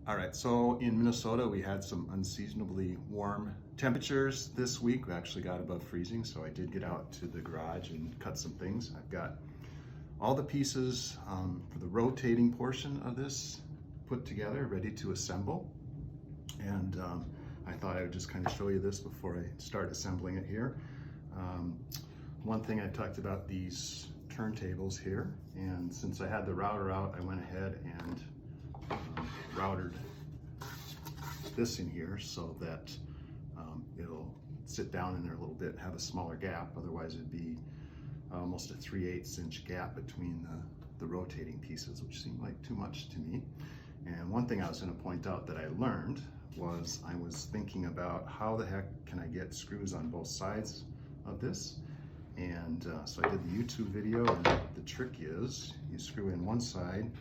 All right, so in Minnesota, we had some unseasonably warm temperatures this week. We actually got above freezing, so I did get out to the garage and cut some things. I've got all the pieces for the rotating portion of this put together, ready to assemble. And I thought I would just kind of show you this before I start assembling it here. One thing I talked about these turntables here, and since I had the router out, I went ahead and routered this in here so that it'll sit down in there a little bit and have a smaller gap. Otherwise it'd be almost a 3/8 inch gap between the rotating pieces, which seemed like too much to me. And one thing I was going to point out that I learned was I was thinking about how the heck can I get screws on both sides of this. And so I did the YouTube video, and the trick is you screw in one side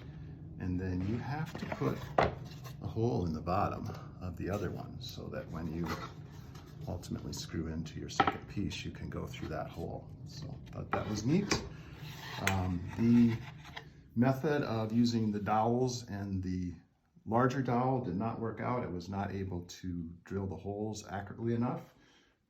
and then you have to put a hole in the bottom of the other one so that when you ultimately screw into your second piece, you can go through that hole. So I thought that was neat. The method of using the dowels and the larger dowel did not work out. I was not able to drill the holes accurately enough.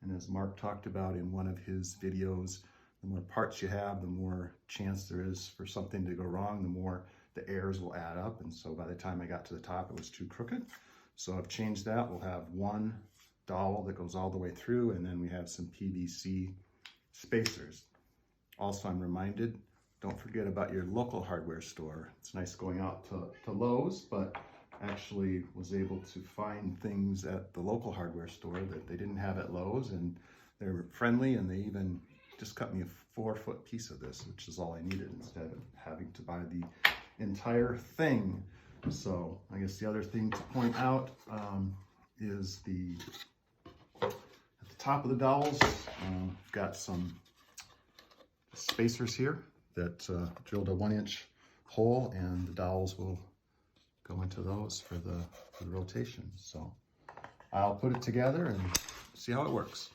And as Mark talked about in one of his videos, the more parts you have, the more chance there is for something to go wrong, the more the errors will add up. And so by the time I got to the top, it was too crooked. So I've changed that. We'll have one dowel that goes all the way through, and then we have some PVC spacers. Also, I'm reminded, don't forget about your local hardware store. It's nice going out to Lowe's, but actually was able to find things at the local hardware store that they didn't have at Lowe's, and they were friendly, and they even just cut me a 4-foot piece of this, which is all I needed instead of having to buy the entire thing. So I guess the other thing to point out is at the top of the dowels, I've got some spacers here that drilled a 1-inch hole, and the dowels will go into those for the rotation. So I'll put it together and see how it works.